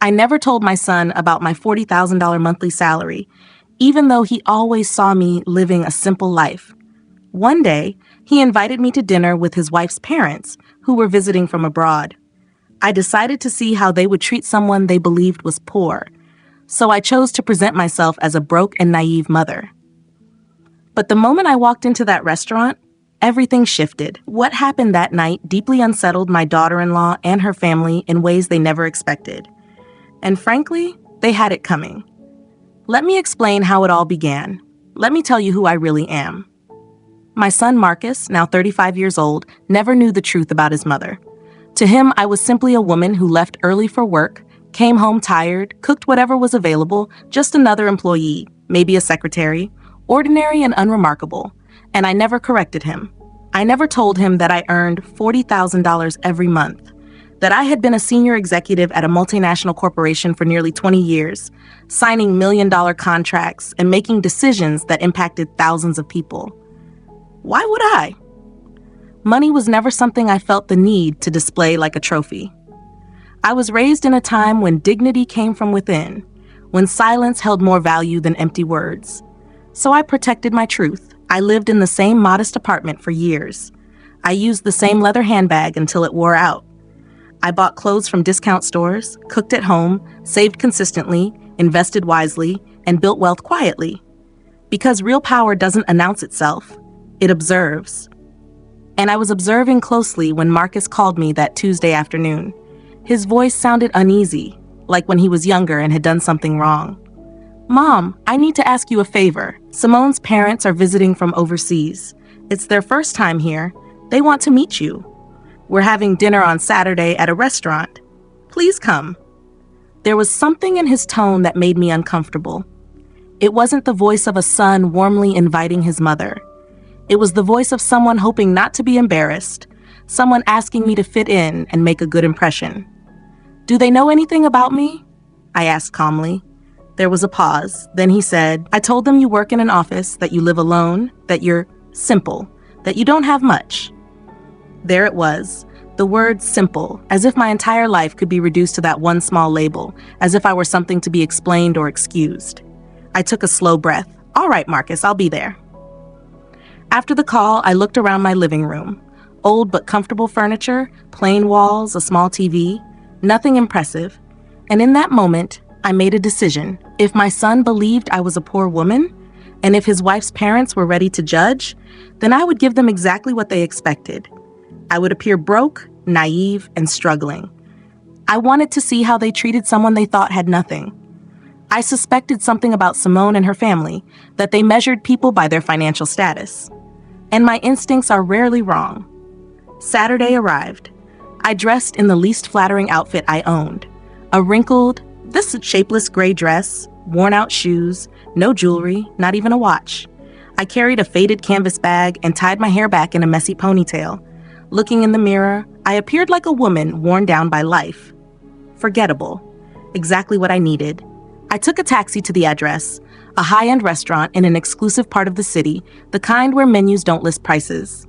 I never told my son about my $40,000 monthly salary, even though he always saw me living a simple life. One day, he invited me to dinner with his wife's parents, who were visiting from abroad. I decided to see how they would treat someone they believed was poor, so I chose to present myself as a broke and naive mother. But the moment I walked into that restaurant, everything shifted. What happened that night deeply unsettled my daughter-in-law and her family in ways they never expected. And frankly, they had it coming. Let me explain how it all began. Let me tell you who I really am. My son Marcus, now 35 years old, never knew the truth about his mother. To him, I was simply a woman who left early for work, came home tired, cooked whatever was available, just another employee, maybe a secretary, ordinary and unremarkable, and I never corrected him. I never told him that I earned $40,000 every month, that I had been a senior executive at a multinational corporation for nearly 20 years, signing million-dollar contracts and making decisions that impacted thousands of people. Why would I? Money was never something I felt the need to display like a trophy. I was raised in a time when dignity came from within, when silence held more value than empty words. So I protected my truth. I lived in the same modest apartment for years. I used the same leather handbag until it wore out. I bought clothes from discount stores, cooked at home, saved consistently, invested wisely, and built wealth quietly. Because real power doesn't announce itself, it observes. And I was observing closely when Marcus called me that Tuesday afternoon. His voice sounded uneasy, like when he was younger and had done something wrong. "Mom, I need to ask you a favor. Simone's parents are visiting from overseas. It's their first time here. They want to meet you. We're having dinner on Saturday at a restaurant. Please come." There was something in his tone that made me uncomfortable. It wasn't the voice of a son warmly inviting his mother. It was the voice of someone hoping not to be embarrassed, someone asking me to fit in and make a good impression. "Do they know anything about me?" I asked calmly. There was a pause. Then he said, "I told them you work in an office, that you live alone, that you're simple, that you don't have much." There it was, the word simple, as if my entire life could be reduced to that one small label, as if I were something to be explained or excused. I took a slow breath. "All right, Marcus, I'll be there." After the call, I looked around my living room. Old but comfortable furniture, plain walls, a small TV, nothing impressive. And in that moment, I made a decision. If my son believed I was a poor woman, and if his wife's parents were ready to judge, then I would give them exactly what they expected. I would appear broke, naive, and struggling. I wanted to see how they treated someone they thought had nothing. I suspected something about Simone and her family, that they measured people by their financial status. And my instincts are rarely wrong. Saturday arrived. I dressed in the least flattering outfit I owned. A wrinkled, this shapeless gray dress, worn-out shoes, no jewelry, not even a watch. I carried a faded canvas bag and tied my hair back in a messy ponytail. Looking in the mirror, I appeared like a woman worn down by life. Forgettable. Exactly what I needed. I took a taxi to the address, a high-end restaurant in an exclusive part of the city, the kind where menus don't list prices.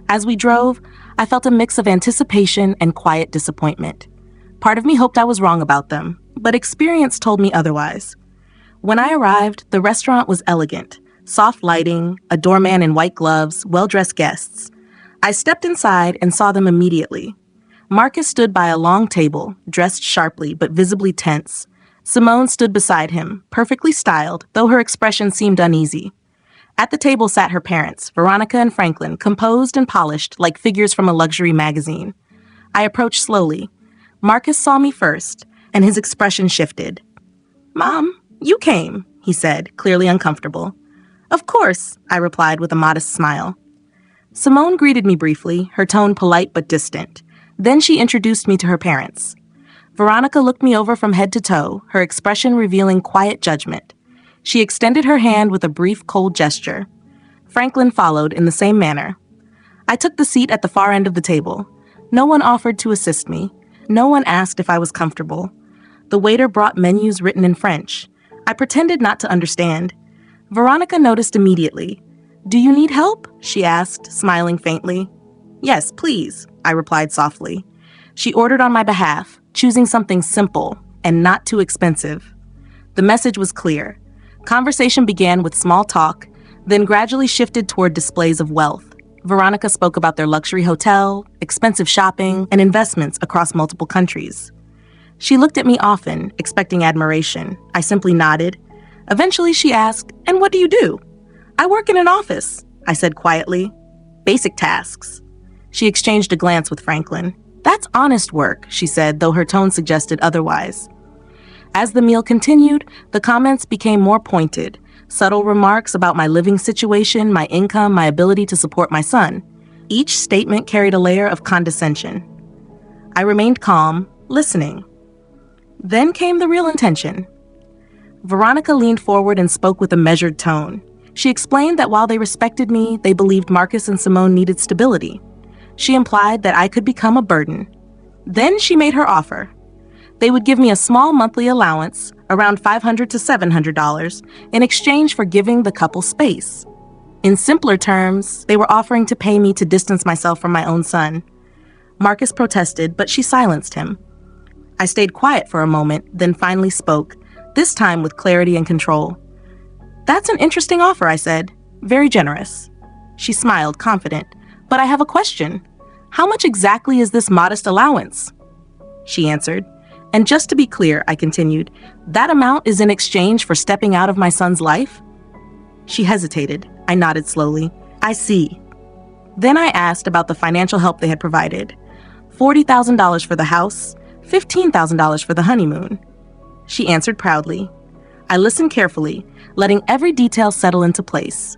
As we drove, I felt a mix of anticipation and quiet disappointment. Part of me hoped I was wrong about them, but experience told me otherwise. When I arrived, the restaurant was elegant. Soft lighting, a doorman in white gloves, well-dressed guests. I stepped inside and saw them immediately. Marcus stood by a long table, dressed sharply but visibly tense. Simone stood beside him, perfectly styled, though her expression seemed uneasy. At the table sat her parents, Veronica and Franklin, composed and polished like figures from a luxury magazine. I approached slowly. Marcus saw me first, and his expression shifted. "Mom, you came," he said, clearly uncomfortable. "Of course," I replied with a modest smile. Simone greeted me briefly, her tone polite but distant. Then she introduced me to her parents. Veronica looked me over from head to toe, her expression revealing quiet judgment. She extended her hand with a brief, cold gesture. Franklin followed in the same manner. I took the seat at the far end of the table. No one offered to assist me. No one asked if I was comfortable. The waiter brought menus written in French. I pretended not to understand. Veronica noticed immediately. "Do you need help?" she asked, smiling faintly. "Yes, please," I replied softly. She ordered on my behalf, choosing something simple, and not too expensive. The message was clear. Conversation began with small talk, then gradually shifted toward displays of wealth. Veronica spoke about their luxury hotel, expensive shopping, and investments across multiple countries. She looked at me often, expecting admiration. I simply nodded. Eventually, she asked, "And what do you do?" "I work in an office," I said quietly. "Basic tasks." She exchanged a glance with Franklin. "That's honest work," she said, though her tone suggested otherwise. As the meal continued, the comments became more pointed. Subtle remarks about my living situation, my income, my ability to support my son. Each statement carried a layer of condescension. I remained calm, listening. Then came the real intention. Veronica leaned forward and spoke with a measured tone. She explained that while they respected me, they believed Marcus and Simone needed stability. She implied that I could become a burden. Then she made her offer. They would give me a small monthly allowance, around $500 to $700, in exchange for giving the couple space. In simpler terms, they were offering to pay me to distance myself from my own son. Marcus protested, but she silenced him. I stayed quiet for a moment, then finally spoke, this time with clarity and control. "That's an interesting offer," I said. "Very generous." She smiled, confident. "But I have a question. How much exactly is this modest allowance?" She answered. "And just to be clear," I continued, "that amount is in exchange for stepping out of my son's life?" She hesitated. I nodded slowly. "I see." Then I asked about the financial help they had provided. $40,000 for the house, $15,000 for the honeymoon. She answered proudly. I listened carefully, letting every detail settle into place.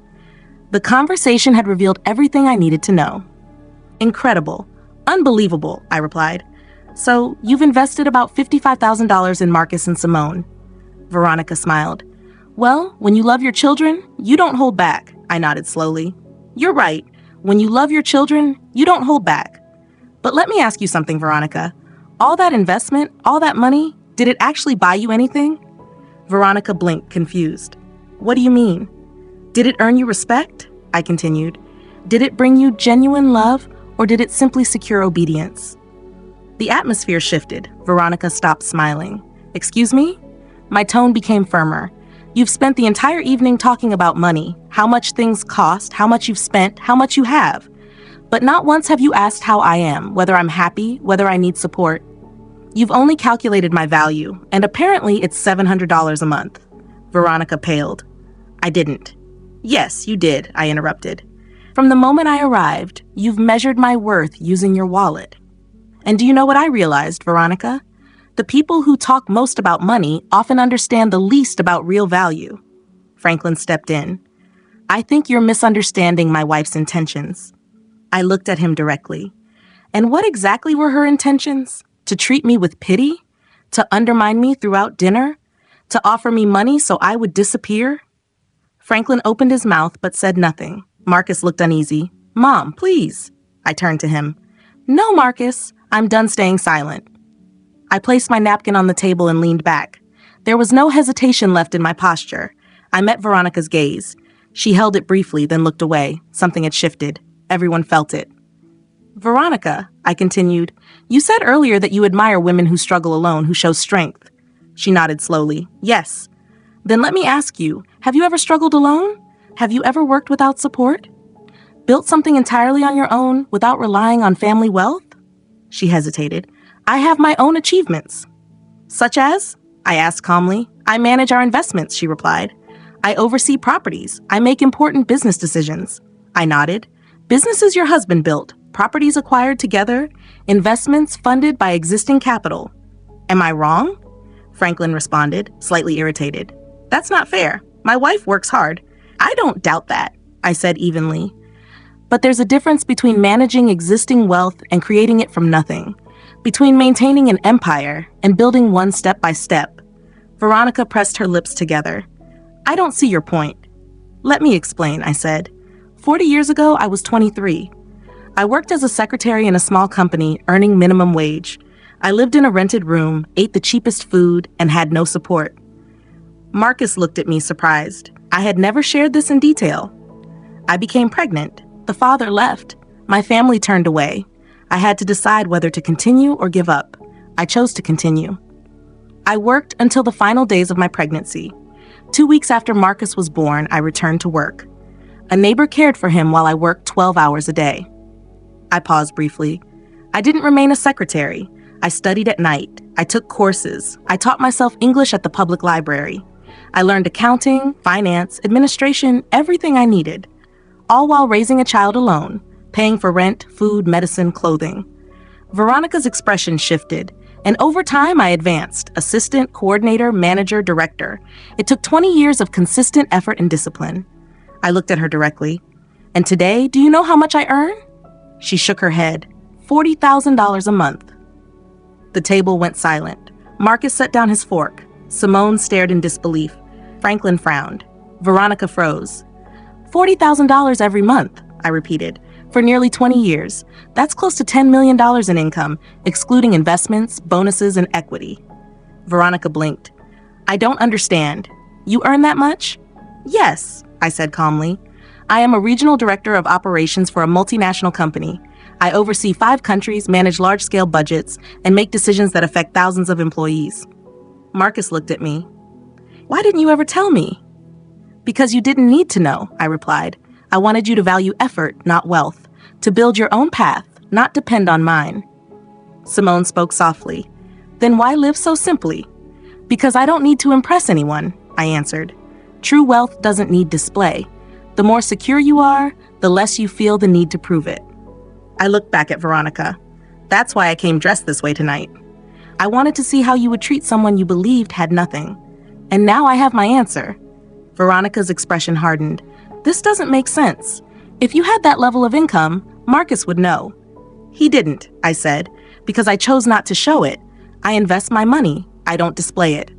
The conversation had revealed everything I needed to know. "Incredible. Unbelievable," I replied. "So, you've invested about $55,000 in Marcus and Simone." Veronica smiled. "Well, when you love your children, you don't hold back," I nodded slowly. "You're right. When you love your children, you don't hold back. But let me ask you something, Veronica. All that investment, all that money, did it actually buy you anything?" Veronica blinked, confused. "What do you mean?" "Did it earn you respect?" I continued. "Did it bring you genuine love, or did it simply secure obedience?" The atmosphere shifted. Veronica stopped smiling. "Excuse me?" My tone became firmer. "You've spent the entire evening talking about money, how much things cost, how much you've spent, how much you have. But not once have you asked how I am, whether I'm happy, whether I need support. You've only calculated my value, and apparently it's $700 a month." Veronica paled. "I didn't." "Yes, you did," I interrupted. "From the moment I arrived, you've measured my worth using your wallet. And do you know what I realized, Veronica? The people who talk most about money often understand the least about real value." Franklin stepped in. "I think you're misunderstanding my wife's intentions." I looked at him directly. "And what exactly were her intentions? To treat me with pity? To undermine me throughout dinner? To offer me money so I would disappear?" Franklin opened his mouth but said nothing. Marcus looked uneasy. "Mom, please." I turned to him. "No, Marcus. I'm done staying silent." I placed my napkin on the table and leaned back. There was no hesitation left in my posture. I met Veronica's gaze. She held it briefly, then looked away. Something had shifted. Everyone felt it. "Veronica," I continued, "you said earlier that you admire women who struggle alone, who show strength." She nodded slowly. "Yes." "Then let me ask you, have you ever struggled alone? Have you ever worked without support? Built something entirely on your own without relying on family wealth?" She hesitated. "I have my own achievements." "Such as?" I asked calmly. "I manage our investments," she replied. "I oversee properties. I make important business decisions." I nodded. "Businesses your husband built, properties acquired together, investments funded by existing capital. Am I wrong?" Franklin responded, slightly irritated. "That's not fair. My wife works hard." "I don't doubt that," I said evenly. "But there's a difference between managing existing wealth and creating it from nothing, between maintaining an empire and building one step by step." Veronica pressed her lips together. "I don't see your point." "Let me explain," I said. 40 years ago, I was 23. I worked as a secretary in a small company, earning minimum wage. I lived in a rented room, ate the cheapest food, and had no support. Marcus looked at me surprised. I had never shared this in detail. I became pregnant. The father left. My family turned away. I had to decide whether to continue or give up. I chose to continue. I worked until the final days of my pregnancy. 2 weeks after Marcus was born, I returned to work. A neighbor cared for him while I worked 12 hours a day. I paused briefly. I didn't remain a secretary. I studied at night. I took courses. I taught myself English at the public library. I learned accounting, finance, administration, everything I needed, all while raising a child alone, paying for rent, food, medicine, clothing. Veronica's expression shifted, and over time I advanced, assistant, coordinator, manager, director. It took 20 years of consistent effort and discipline. I looked at her directly. And today, do you know how much I earn? She shook her head. $40,000 a month. The table went silent. Marcus set down his fork. Simone stared in disbelief. Franklin frowned. Veronica froze. $40,000 every month, I repeated. For nearly 20 years. That's close to $10 million in income, excluding investments, bonuses, and equity. Veronica blinked. I don't understand. You earn that much? Yes, I said calmly. I am a regional director of operations for a multinational company. I oversee 5 countries, manage large-scale budgets, and make decisions that affect thousands of employees. Marcus looked at me. Why didn't you ever tell me? Because you didn't need to know, I replied. I wanted you to value effort, not wealth, to build your own path, not depend on mine. Simone spoke softly. Then why live so simply? Because I don't need to impress anyone, I answered. True wealth doesn't need display. The more secure you are, the less you feel the need to prove it. I looked back at Veronica. That's why I came dressed this way tonight. I wanted to see how you would treat someone you believed had nothing. And now I have my answer. Veronica's expression hardened. This doesn't make sense. If you had that level of income, Marcus would know. He didn't, I said, because I chose not to show it. I invest my money. I don't display it.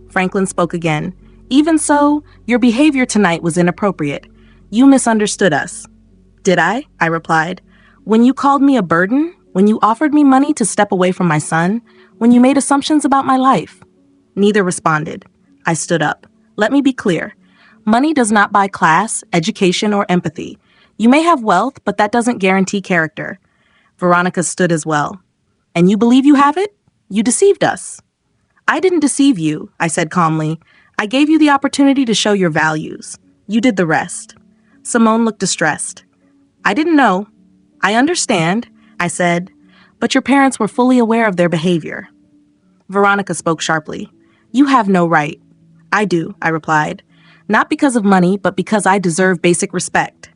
Franklin spoke again. Even so, your behavior tonight was inappropriate. You misunderstood us. Did I? I replied. When you called me a burden, when you offered me money to step away from my son, when you made assumptions about my life. Neither responded. I stood up. Let me be clear. Money does not buy class, education, or empathy. You may have wealth, but that doesn't guarantee character. Veronica stood as well. And you believe you have it? You deceived us. I didn't deceive you, I said calmly. I gave you the opportunity to show your values. You did the rest. Simone looked distressed. I didn't know. I understand, I said, but your parents were fully aware of their behavior. Veronica spoke sharply. You have no right. I do, I replied. Not because of money, but because I deserve basic respect.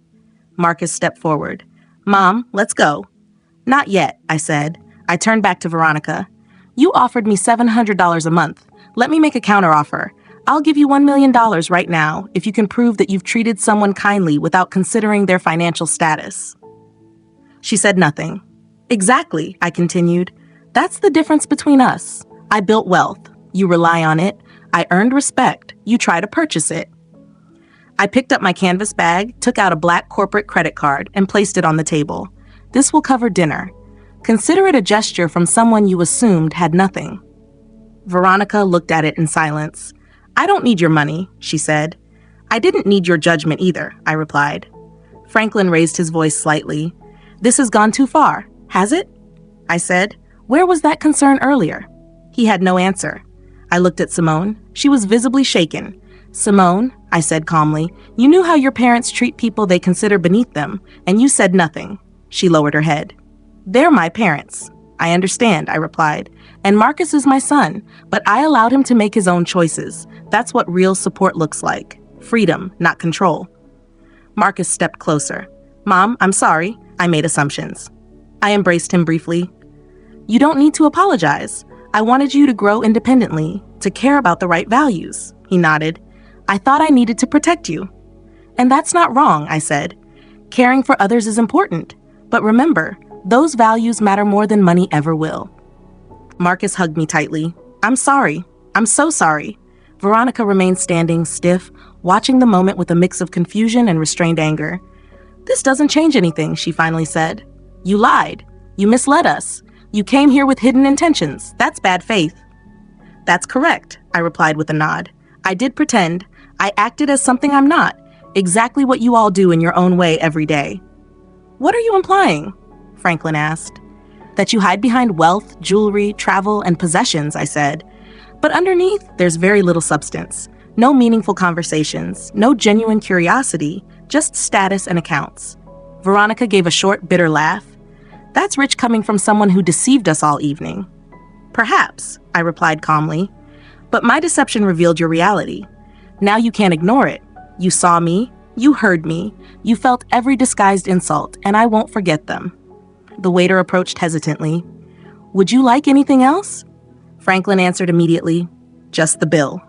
Marcus stepped forward. Mom, let's go. Not yet, I said. I turned back to Veronica. You offered me $700 a month. Let me make a counteroffer. I'll give you $1 million right now if you can prove that you've treated someone kindly without considering their financial status. She said nothing. Exactly, I continued. That's the difference between us. I built wealth. You rely on it. I earned respect. You try to purchase it. I picked up my canvas bag, took out a black corporate credit card, and placed it on the table. This will cover dinner. Consider it a gesture from someone you assumed had nothing. Veronica looked at it in silence. I don't need your money, she said. I didn't need your judgment either, I replied. Franklin raised his voice slightly. This has gone too far, has it? I said. Where was that concern earlier? He had no answer. I looked at Simone. She was visibly shaken. Simone, I said calmly, you knew how your parents treat people they consider beneath them, and you said nothing. She lowered her head. They're my parents. I understand, I replied. And Marcus is my son, but I allowed him to make his own choices. That's what real support looks like. Freedom, not control. Marcus stepped closer. Mom, I'm sorry. I made assumptions. I embraced him briefly. You don't need to apologize. I wanted you to grow independently, to care about the right values. He nodded. I thought I needed to protect you. And that's not wrong, I said. Caring for others is important. But remember, those values matter more than money ever will. Marcus hugged me tightly. I'm sorry. I'm so sorry. Veronica remained standing, stiff, watching the moment with a mix of confusion and restrained anger. This doesn't change anything, she finally said. You lied. You misled us. You came here with hidden intentions. That's bad faith. That's correct, I replied with a nod. I did pretend. I acted as something I'm not. Exactly what you all do in your own way every day. What are you implying? Franklin asked. That you hide behind wealth, jewelry, travel, and possessions, I said. But underneath, there's very little substance. No meaningful conversations, no genuine curiosity, just status and accounts. Veronica gave a short, bitter laugh. That's rich coming from someone who deceived us all evening. Perhaps, I replied calmly. But my deception revealed your reality. Now you can't ignore it. You saw me, you heard me, you felt every disguised insult, and I won't forget them. The waiter approached hesitantly. Would you like anything else? Franklin answered immediately, just the bill.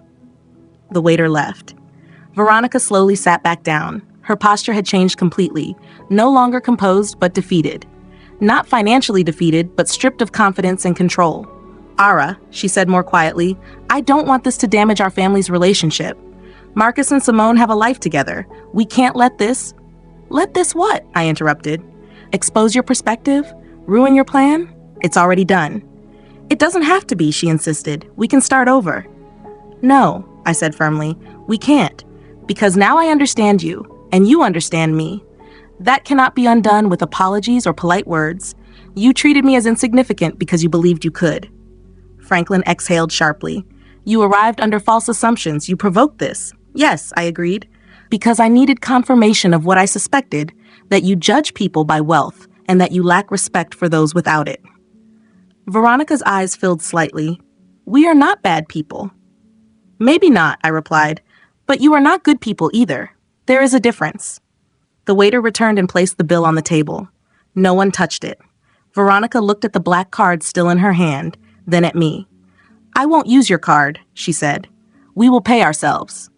The waiter left. Veronica slowly sat back down. Her posture had changed completely, no longer composed but defeated. Not financially defeated, but stripped of confidence and control. Ara, she said more quietly, I don't want this to damage our family's relationship. Marcus and Simone have a life together. We can't let this... Let this what? I interrupted. Expose your perspective? Ruin your plan? It's already done. It doesn't have to be, she insisted. We can start over. No, I said firmly, we can't. Because now I understand you, and you understand me. That cannot be undone with apologies or polite words. You treated me as insignificant because you believed you could. Franklin exhaled sharply. You arrived under false assumptions. You provoked this. Yes, I agreed. Because I needed confirmation of what I suspected, that you judge people by wealth and that you lack respect for those without it. Veronica's eyes filled slightly. We are not bad people. Maybe not, I replied, but you are not good people either. There is a difference. The waiter returned and placed the bill on the table. No one touched it. Veronica looked at the black card still in her hand, then at me. I won't use your card, she said. We will pay ourselves.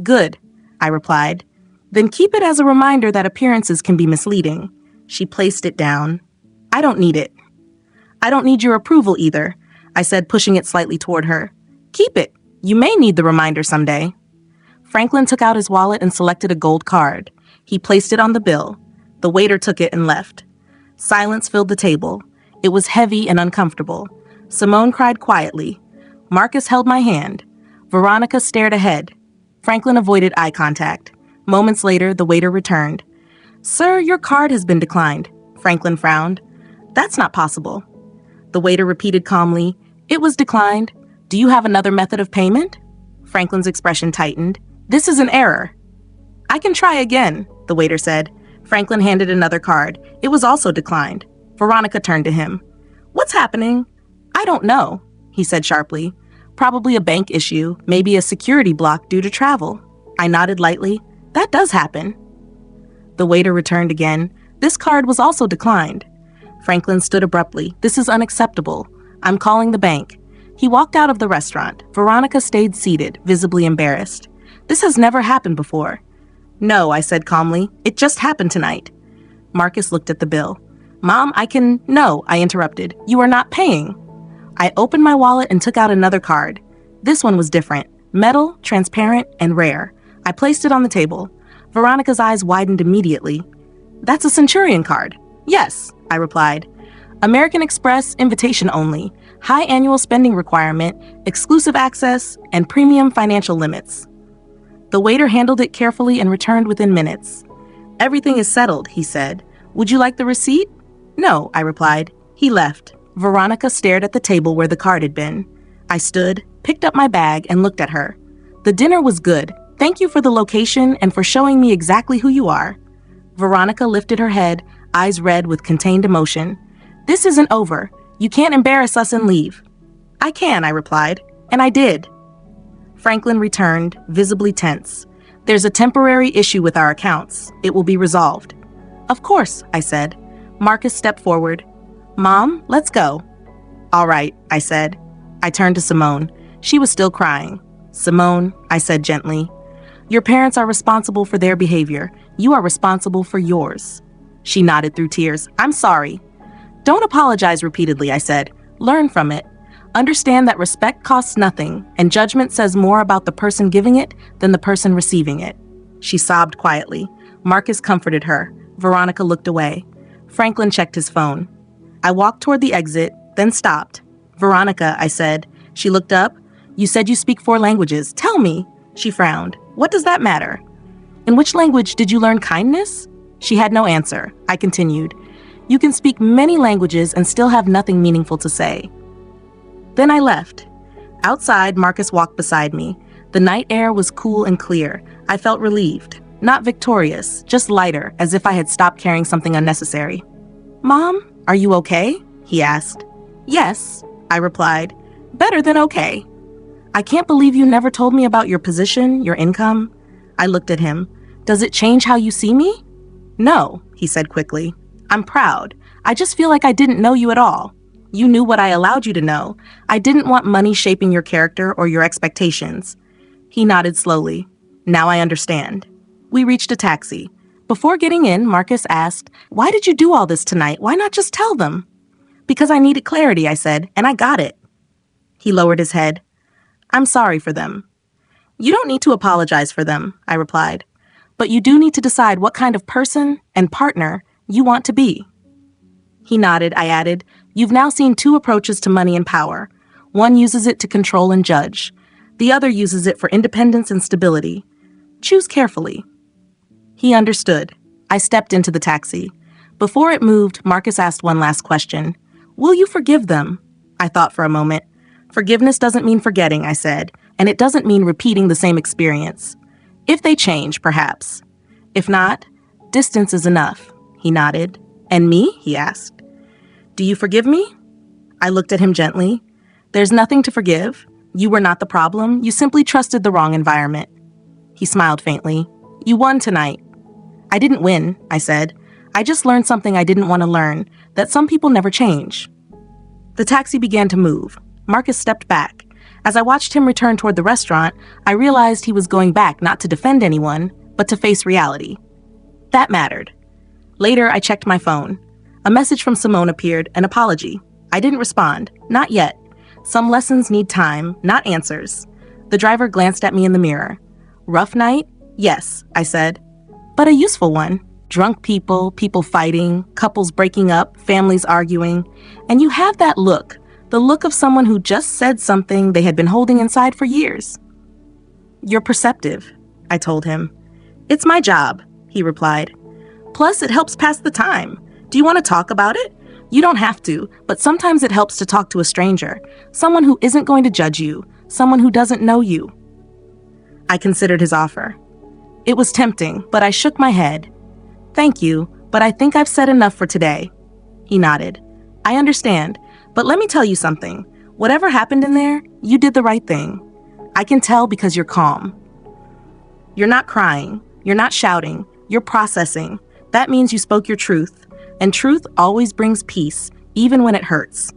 Good, I replied. Then keep it as a reminder that appearances can be misleading. She placed it down. I don't need it. I don't need your approval either, I said, pushing it slightly toward her. Keep it. You may need the reminder someday. Franklin took out his wallet and selected a gold card. He placed it on the bill. The waiter took it and left. Silence filled the table. It was heavy and uncomfortable. Simone cried quietly. Marcus held my hand. Veronica stared ahead. Franklin avoided eye contact. Moments later, the waiter returned. Sir, your card has been declined. Franklin frowned. That's not possible. The waiter repeated calmly. It was declined. Do you have another method of payment? Franklin's expression tightened. This is an error. I can try again, the waiter said. Franklin handed another card. It was also declined. Veronica turned to him. What's happening? I don't know, he said sharply. Probably a bank issue, maybe a security block due to travel. I nodded lightly. That does happen. The waiter returned again. This card was also declined. Franklin stood abruptly. This is unacceptable. I'm calling the bank. He walked out of the restaurant. Veronica stayed seated, visibly embarrassed. This has never happened before. No, I said calmly. It just happened tonight. Marcus looked at the bill. Mom, No, I interrupted. You are not paying. I opened my wallet and took out another card. This one was different. Metal, transparent, and rare. I placed it on the table. Veronica's eyes widened immediately. That's a Centurion card. Yes, I replied. American Express, invitation only. High annual spending requirement, exclusive access, and premium financial limits. The waiter handled it carefully and returned within minutes. Everything is settled, he said. Would you like the receipt? No, I replied. He left. Veronica stared at the table where the card had been. I stood, picked up my bag, and looked at her. The dinner was good. Thank you for the location and for showing me exactly who you are. Veronica lifted her head, eyes red with contained emotion. This isn't over. You can't embarrass us and leave. I can, I replied, and I did. Franklin returned, visibly tense. There's a temporary issue with our accounts. It will be resolved. Of course, I said. Marcus stepped forward. Mom, let's go. All right, I said. I turned to Simone. She was still crying. Simone, I said gently, your parents are responsible for their behavior. You are responsible for yours. She nodded through tears. I'm sorry. Don't apologize repeatedly, I said. Learn from it. Understand that respect costs nothing, and judgment says more about the person giving it than the person receiving it. She sobbed quietly. Marcus comforted her. Veronica looked away. Franklin checked his phone. I walked toward the exit, then stopped. Veronica, I said. She looked up. You said you speak 4 languages. Tell me. She frowned. What does that matter? In which language did you learn kindness? She had no answer. I continued. You can speak many languages and still have nothing meaningful to say. Then I left. Outside, Marcus walked beside me. The night air was cool and clear. I felt relieved. Not victorious, just lighter, as if I had stopped carrying something unnecessary. "Mom, are you okay?" he asked. "Yes," I replied. "Better than okay." "I can't believe you never told me about your position, your income." I looked at him. "Does it change how you see me?" "No," he said quickly. "I'm proud. I just feel like I didn't know you at all. You knew what I allowed you to know. I didn't want money shaping your character or your expectations." He nodded slowly. "Now I understand." We reached a taxi. Before getting in, Marcus asked, "Why did you do all this tonight? Why not just tell them?" "Because I needed clarity," I said, "and I got it." He lowered his head. "I'm sorry for them." "You don't need to apologize for them," I replied. "But you do need to decide what kind of person and partner you want to be." He nodded. I added, "You've now seen two approaches to money and power. One uses it to control and judge. The other uses it for independence and stability. Choose carefully." He understood. I stepped into the taxi. Before it moved, Marcus asked one last question. "Will you forgive them?" I thought for a moment. "Forgiveness doesn't mean forgetting," I said, "and it doesn't mean repeating the same experience. If they change, perhaps. If not, distance is enough." He nodded. "And me?" he asked. "Do you forgive me?" I looked at him gently. "There's nothing to forgive. You were not the problem. You simply trusted the wrong environment." He smiled faintly. "You won tonight." "I didn't win," I said. "I just learned something I didn't want to learn, that some people never change." The taxi began to move. Marcus stepped back. As I watched him return toward the restaurant, I realized he was going back not to defend anyone, but to face reality. That mattered. Later, I checked my phone. A message from Simone appeared, an apology. I didn't respond. Not yet. Some lessons need time, not answers. The driver glanced at me in the mirror. "Rough night?" "Yes," I said. "But a useful one. Drunk people, people fighting, couples breaking up, families arguing. And you have that look, the look of someone who just said something they had been holding inside for years." "You're perceptive," I told him. "It's my job," he replied. "Plus, it helps pass the time. Do you want to talk about it? You don't have to, but sometimes it helps to talk to a stranger, someone who isn't going to judge you, someone who doesn't know you." I considered his offer. It was tempting, but I shook my head. "Thank you, but I think I've said enough for today." He nodded. "I understand, but let me tell you something. Whatever happened in there, you did the right thing. I can tell because you're calm. You're not crying. You're not shouting. You're processing. That means you spoke your truth, and truth always brings peace, even when it hurts."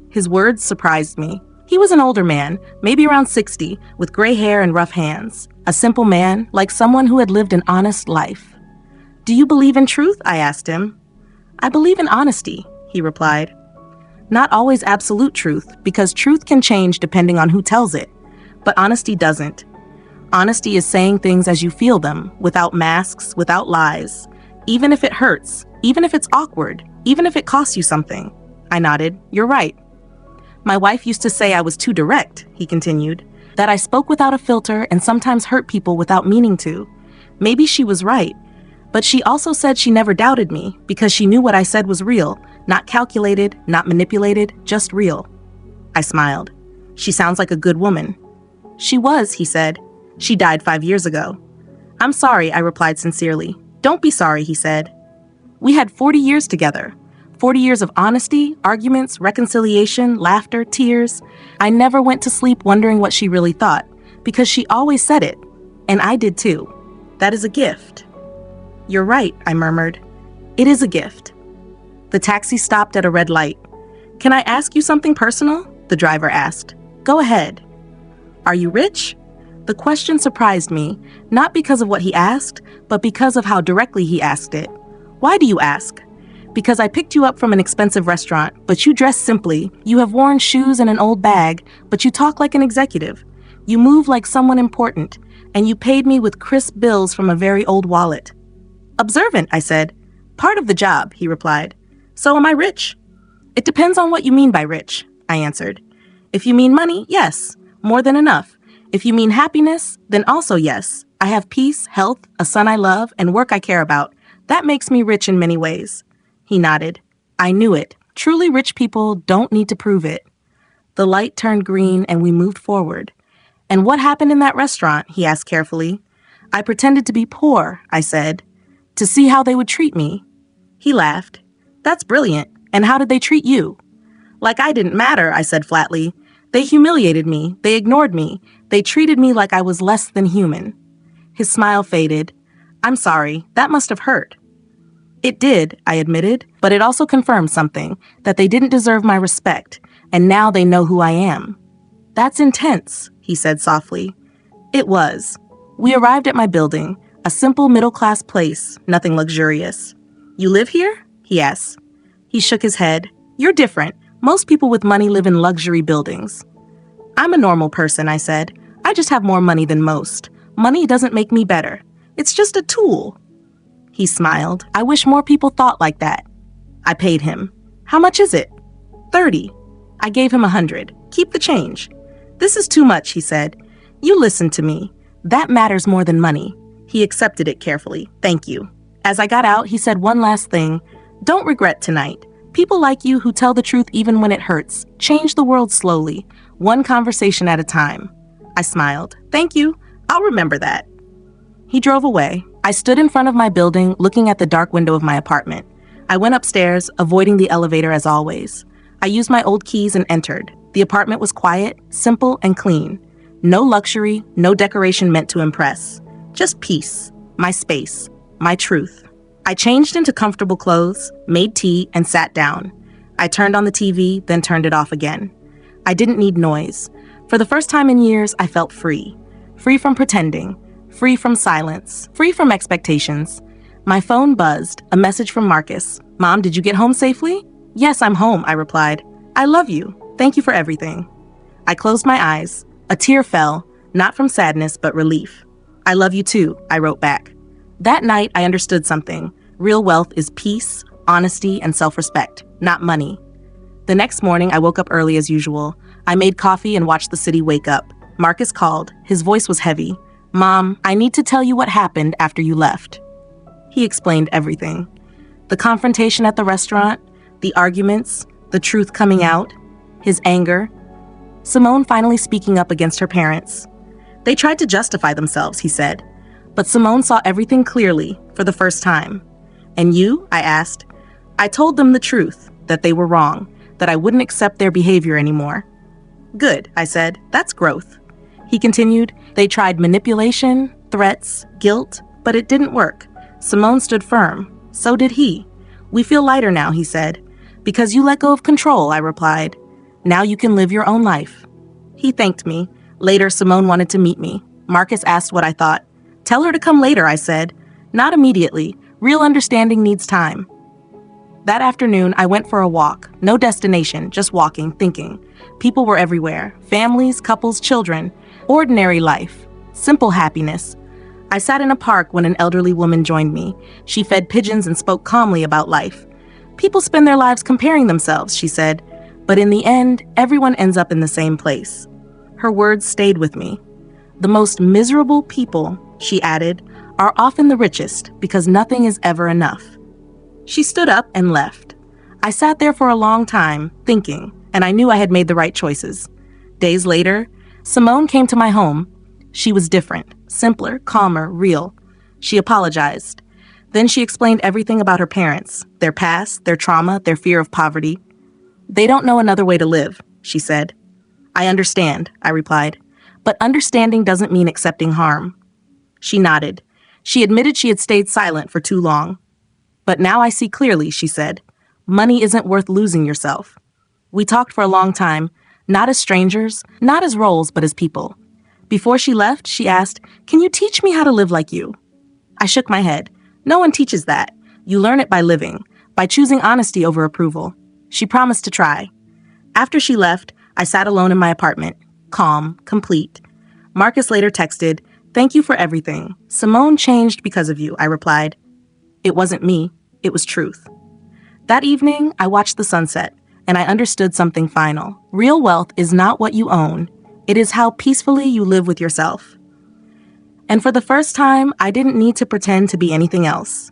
His words surprised me. He was an older man, maybe around 60, with gray hair and rough hands. A simple man, like someone who had lived an honest life. "Do you believe in truth?" I asked him. "I believe in honesty," he replied. "Not always absolute truth, because truth can change depending on who tells it. But honesty doesn't. Honesty is saying things as you feel them, without masks, without lies. Even if it hurts, even if it's awkward, even if it costs you something." I nodded. "You're right." "My wife used to say I was too direct," he continued, "that I spoke without a filter and sometimes hurt people without meaning to. Maybe she was right, but she also said she never doubted me because she knew what I said was real, not calculated, not manipulated, just real." I smiled. "She sounds like a good woman." "She was," he said. "She died 5 years ago." "I'm sorry," I replied sincerely. "Don't be sorry," he said. "We had 40 years together. 40 years of honesty, arguments, reconciliation, laughter, tears. I never went to sleep wondering what she really thought, because she always said it. And I did too. That is a gift." "You're right," I murmured. "It is a gift." The taxi stopped at a red light. "Can I ask you something personal?" the driver asked. "Go ahead." "Are you rich?" The question surprised me, not because of what he asked, but because of how directly he asked it. "Why do you ask?" "Because I picked you up from an expensive restaurant, but you dress simply. You have worn shoes and an old bag, but you talk like an executive. You move like someone important, and you paid me with crisp bills from a very old wallet." "Observant," I said. "Part of the job," he replied. "So am I rich?" "It depends on what you mean by rich," I answered. "If you mean money, yes, more than enough. If you mean happiness, then also yes. I have peace, health, a son I love, and work I care about. That makes me rich in many ways." He nodded. "I knew it. Truly rich people don't need to prove it." The light turned green and we moved forward. "And what happened in that restaurant?" he asked carefully. "I pretended to be poor," I said, "to see how they would treat me." He laughed. "That's brilliant. And how did they treat you?" "Like I didn't matter," I said flatly. "They humiliated me. They ignored me. They treated me like I was less than human." His smile faded. "I'm sorry. That must have hurt." "It did," I admitted, "but it also confirmed something, that they didn't deserve my respect, and now they know who I am." "That's intense," he said softly. It was. We arrived at my building, a simple middle-class place, nothing luxurious. "You live here?" he asked. He shook his head. "You're different. Most people with money live in luxury buildings." "I'm a normal person," I said. "I just have more money than most. Money doesn't make me better. It's just a tool." He smiled. "I wish more people thought like that." I paid him. "How much is it?" 30. I gave him 100. "Keep the change." "This is too much," he said. "You listen to me. That matters more than money." He accepted it carefully. "Thank you." As I got out, he said one last thing. "Don't regret tonight. People like you who tell the truth even when it hurts change the world slowly, one conversation at a time." I smiled. "Thank you. I'll remember that." He drove away. I stood in front of my building, looking at the dark window of my apartment. I went upstairs, avoiding the elevator as always. I used my old keys and entered. The apartment was quiet, simple, and clean. No luxury, no decoration meant to impress. Just peace, my space, my truth. I changed into comfortable clothes, made tea, and sat down. I turned on the TV, then turned it off again. I didn't need noise. For the first time in years, I felt free. Free from pretending. Free from silence. Free from expectations. My phone buzzed, a message from Marcus. "Mom, did you get home safely?" "Yes, I'm home," I replied. "I love you. Thank you for everything." I closed my eyes. A tear fell, not from sadness, but relief. "I love you too," I wrote back. That night, I understood something. Real wealth is peace, honesty, and self-respect, not money. The next morning, I woke up early as usual. I made coffee and watched the city wake up. Marcus called. His voice was heavy. "Mom, I need to tell you what happened after you left." He explained everything. The confrontation at the restaurant, the arguments, the truth coming out, his anger. Simone finally speaking up against her parents. They tried to justify themselves, he said. But Simone saw everything clearly, for the first time. "And you?" I asked. I told them the truth, that they were wrong, that I wouldn't accept their behavior anymore. "Good," I said. "That's growth." He continued. They tried manipulation, threats, guilt, but it didn't work. Simone stood firm. So did he. "We feel lighter now," he said. "Because you let go of control," I replied. "Now you can live your own life." He thanked me. Later, Simone wanted to meet me. Marcus asked what I thought. "Tell her to come later," I said. "Not immediately. Real understanding needs time." That afternoon, I went for a walk. No destination, just walking, thinking. People were everywhere. Families, couples, children. Ordinary life. Simple happiness. I sat in a park when an elderly woman joined me. She fed pigeons and spoke calmly about life. "People spend their lives comparing themselves," she said. "But in the end, everyone ends up in the same place." Her words stayed with me. "The most miserable people," she added, "are often the richest because nothing is ever enough." She stood up and left. I sat there for a long time, thinking, and I knew I had made the right choices. Days later, Simone came to my home. She was different, simpler, calmer, real. She apologized. Then she explained everything about her parents, their past, their trauma, their fear of poverty. "They don't know another way to live," she said. "I understand," I replied. "But understanding doesn't mean accepting harm." She nodded. She admitted she had stayed silent for too long. "But now I see clearly," she said. "Money isn't worth losing yourself." We talked for a long time, not as strangers, not as roles, but as people. Before she left, she asked, "Can you teach me how to live like you?" I shook my head. No one teaches that. You learn it by living, by choosing honesty over approval. She promised to try. After she left, I sat alone in my apartment, calm, complete. Marcus later texted, "Thank you for everything. Simone changed because of you," I replied. It wasn't me. It was truth. That evening, I watched the sunset, and I understood something final. Real wealth is not what you own. It is how peacefully you live with yourself. And for the first time, I didn't need to pretend to be anything else.